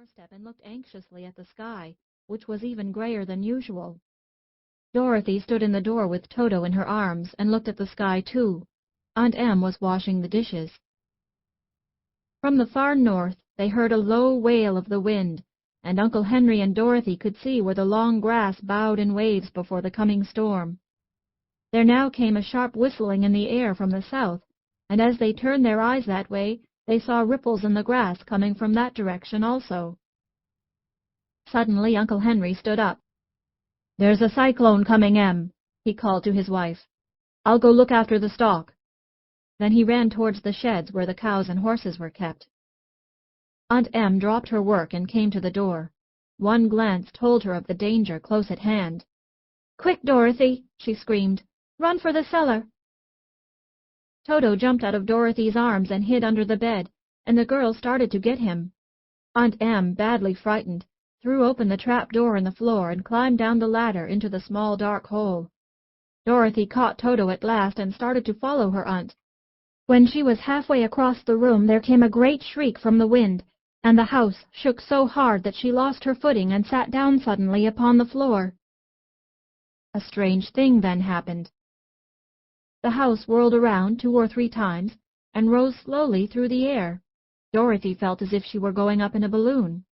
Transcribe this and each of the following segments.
doorstep and looked anxiously at the sky, which was even grayer than usual. Dorothy stood in the door with Toto in her arms and looked at the sky too. Aunt Em was washing the dishes. From the far north they heard a low wail of the wind, and Uncle Henry and Dorothy could see where the long grass bowed in waves before the coming storm. There now came a sharp whistling in the air from the south, and as they turned their eyes that way, they saw ripples in the grass coming from that direction also. Suddenly Uncle Henry stood up. "There's a cyclone coming, Em," he called to his wife. "I'll go look after the stock." Then he ran towards the sheds where the cows and horses were kept. Aunt Em dropped her work and came to the door. One glance told her of the danger close at hand. "Quick, Dorothy!" she screamed. "Run for the cellar!" Toto jumped out of Dorothy's arms and hid under the bed, and the girls started to get him. Aunt Em, badly frightened, threw open the trap door in the floor and climbed down the ladder into the small dark hole. Dorothy caught Toto at last and started to follow her aunt. When she was halfway across the room there came a great shriek from the wind, and the house shook so hard that she lost her footing and sat down suddenly upon the floor. A strange thing then happened. The house whirled around 2 or 3 times and rose slowly through the air. Dorothy felt as if she were going up in a balloon.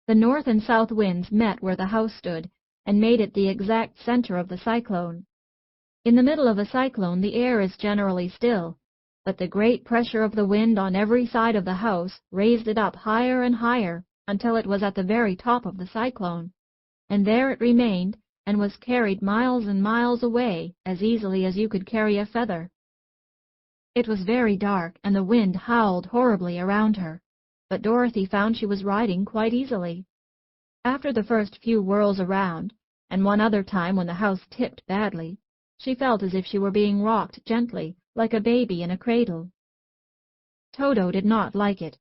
The north and south winds met where the house stood and made it the exact center of the cyclone. In the middle of a cyclone the air is generally still, but the great pressure of the wind on every side of the house raised it up higher and higher until it was at the very top of the cyclone, and there it remained and was carried miles and miles away as easily as you could carry a feather. It was very dark, and the wind howled horribly around her, but Dorothy found she was riding quite easily. After the first few whirls around, and one other time when the house tipped badly, she felt as if she were being rocked gently, like a baby in a cradle. Toto did not like it.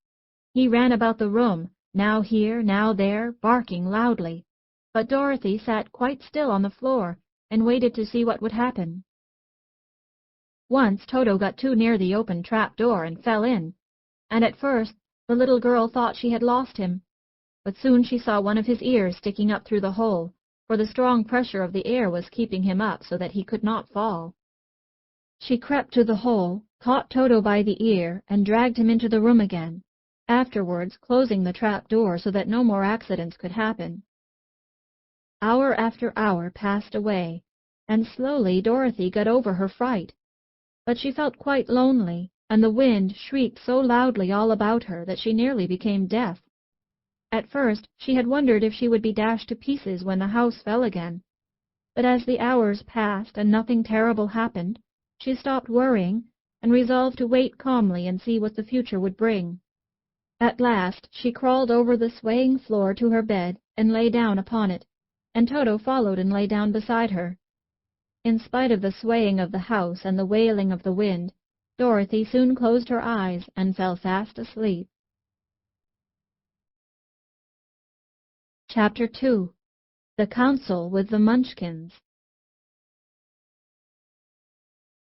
He ran about the room, now here, now there, barking loudly, but Dorothy sat quite still on the floor and waited to see what would happen. Once Toto got too near the open trap door and fell in, and at first the little girl thought she had lost him, but soon she saw one of his ears sticking up through the hole, for the strong pressure of the air was keeping him up so that he could not fall. She crept to the hole, caught Toto by the ear, and dragged him into the room again, afterwards closing the trap door so that no more accidents could happen. Hour after hour passed away, and slowly Dorothy got over her fright, but she felt quite lonely, and the wind shrieked so loudly all about her that she nearly became deaf. At first she had wondered if she would be dashed to pieces when the house fell again, but as the hours passed and nothing terrible happened, she stopped worrying and resolved to wait calmly and see what the future would bring. At last she crawled over the swaying floor to her bed and lay down upon it, and Toto followed and lay down beside her. In spite of the swaying of the house and the wailing of the wind, Dorothy soon closed her eyes and fell fast asleep. Chapter 2. The Council with the Munchkins.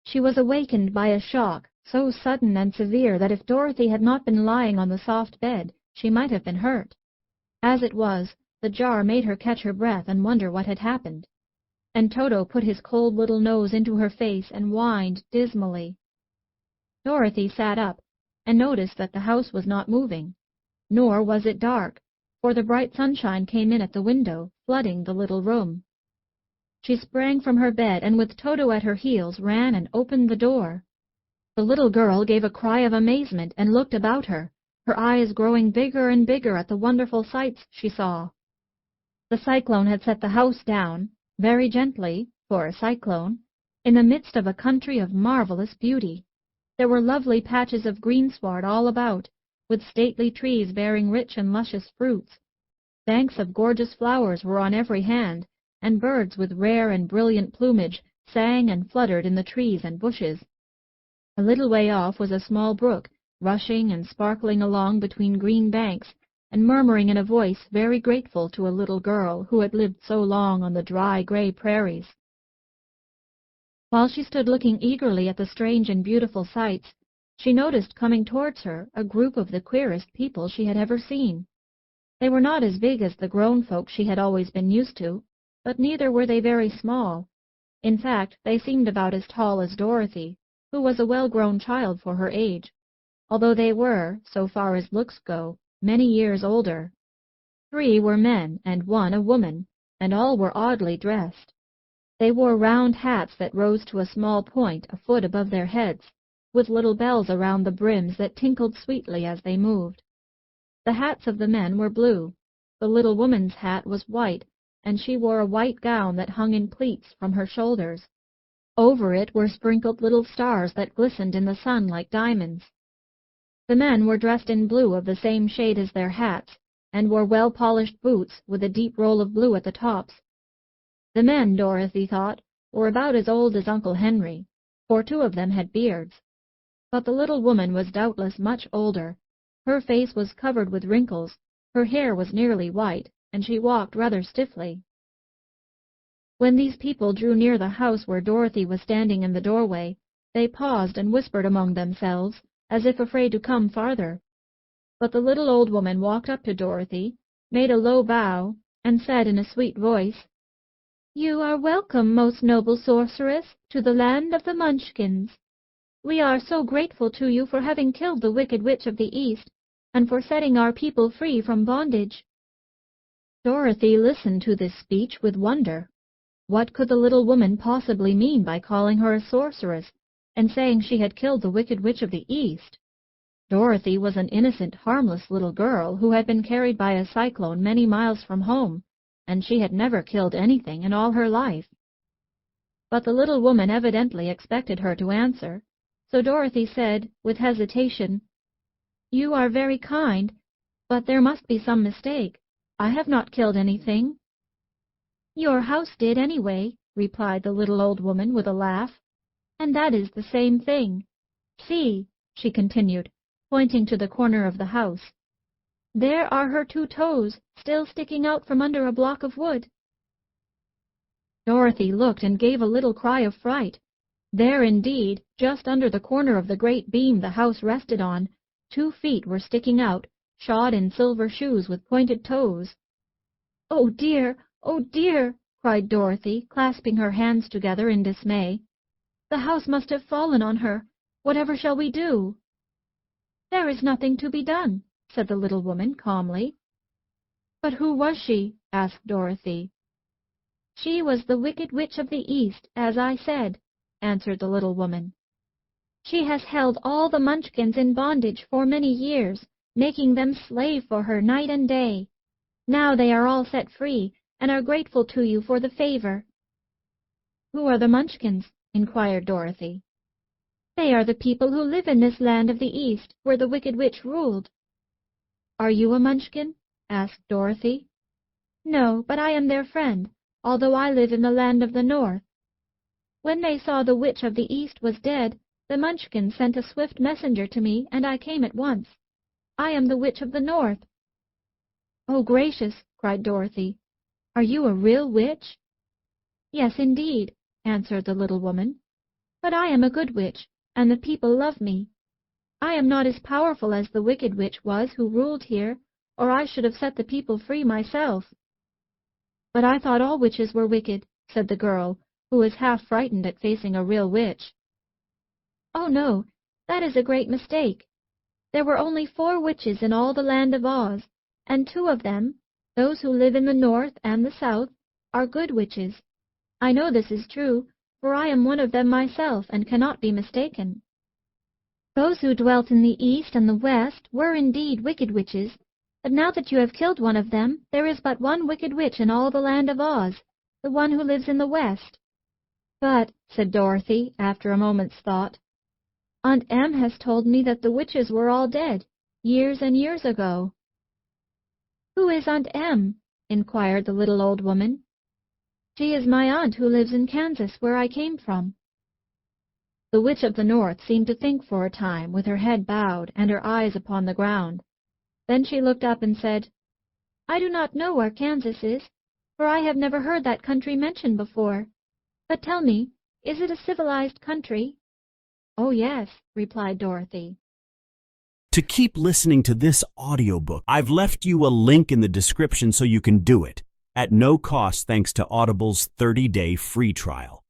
She was awakened by a shock so sudden and severe that if Dorothy had not been lying on the soft bed, she might have been hurt. As it was, the jar made her catch her breath and wonder what had happened, and Toto put his cold little nose into her face and whined dismally. Dorothy sat up and noticed that the house was not moving, nor was it dark, for the bright sunshine came in at the window, flooding the little room. She sprang from her bed and with Toto at her heels ran and opened the door. The little girl gave a cry of amazement and looked about her, her eyes growing bigger and bigger at the wonderful sights she saw. The cyclone had set the house down, very gently, for a cyclone, in the midst of a country of marvelous beauty. There were lovely patches of greensward all about, with stately trees bearing rich and luscious fruits. Banks of gorgeous flowers were on every hand, and birds with rare and brilliant plumage sang and fluttered in the trees and bushes. A little way off was a small brook, rushing and sparkling along between green banks, and murmuring in a voice very grateful to a little girl who had lived so long on the dry, gray prairies. While she stood looking eagerly at the strange and beautiful sights, she noticed coming towards her a group of the queerest people she had ever seen. They were not as big as the grown folk she had always been used to, but neither were they very small. In fact, they seemed about as tall as Dorothy, who was a well-grown child for her age, although they were, so far as looks go, many years older. 3 were men and 1 a woman, and all were oddly dressed. They wore round hats that rose to a small point a foot above their heads, with little bells around the brims that tinkled sweetly as they moved. The hats of the men were blue. The little woman's hat was white, and she wore a white gown that hung in pleats from her shoulders. Over it were sprinkled little stars that glistened in the sun like diamonds. The men were dressed in blue of the same shade as their hats, and wore well-polished boots with a deep roll of blue at the tops. The men, Dorothy thought, were about as old as Uncle Henry, for 2 of them had beards. But the little woman was doubtless much older. Her face was covered with wrinkles, her hair was nearly white, and she walked rather stiffly. When these people drew near the house where Dorothy was standing in the doorway, they paused and whispered among themselves, as if afraid to come farther. But the little old woman walked up to Dorothy, made a low bow, and said in a sweet voice, "You are welcome, most noble sorceress, to the land of the Munchkins. We are so grateful to you for having killed the Wicked Witch of the East, and for setting our people free from bondage." Dorothy listened to this speech with wonder. What could the little woman possibly mean by calling her a sorceress, and saying she had killed the Wicked Witch of the East? Dorothy was an innocent, harmless little girl who had been carried by a cyclone many miles from home, and she had never killed anything in all her life. But the little woman evidently expected her to answer, so Dorothy said, with hesitation, "You are very kind, but there must be some mistake. I have not killed anything." "Your house did anyway," replied the little old woman with a laugh, "and that is the same thing. See," she continued, pointing to the corner of the house, "there are her 2 toes still sticking out from under a block of wood." Dorothy looked and gave a little cry of fright. There indeed, just under the corner of the great beam the house rested on, 2 feet were sticking out, shod in silver shoes with pointed toes. "Oh dear! Oh dear!" cried Dorothy, clasping her hands together in dismay. "The house must have fallen on her. Whatever shall we do?" "There is nothing to be done," said the little woman calmly. "But who was she?" asked Dorothy. "She was the Wicked Witch of the East, as I said," answered the little woman. "She has held all the Munchkins in bondage for many years, making them slave for her night and day. Now they are all set free, and are grateful to you for the favor." "Who are the Munchkins?" inquired Dorothy. "They are the people who live in this land of the East, where the Wicked Witch ruled." "Are you a Munchkin?" asked Dorothy. "No, but I am their friend, although I live in the land of the North. When they saw the Witch of the East was dead, the Munchkins sent a swift messenger to me, and I came at once. I am the Witch of the North." "Oh, gracious!" cried Dorothy. "Are you a real witch?" "Yes, indeed," answered the little woman. "But I am a good witch, and the people love me. I am not as powerful as the Wicked Witch was who ruled here, or I should have set the people free myself." "But I thought all witches were wicked," said the girl, who was half frightened at facing a real witch. "Oh, no, that is a great mistake. There were only 4 witches in all the land of Oz, and 2 of them, those who live in the North and the South, are good witches. I know this is true, for I am one of them myself and cannot be mistaken. Those who dwelt in the East and the West were indeed wicked witches, but now that you have killed one of them, there is but one wicked witch in all the land of Oz, the one who lives in the West." "But," said Dorothy, after a moment's thought, "Aunt Em has told me that the witches were all dead, years and years ago." "Who is Aunt Em?" inquired the little old woman. "She is my aunt who lives in Kansas, where I came from." The Witch of the North seemed to think for a time, with her head bowed and her eyes upon the ground. Then she looked up and said, "I do not know where Kansas is, for I have never heard that country mentioned before. But tell me, is it a civilized country?" "Oh, yes," replied Dorothy. to keep listening to this audiobook. I've left you a link in the description so you can do it, at no cost thanks to Audible's 30-day free trial.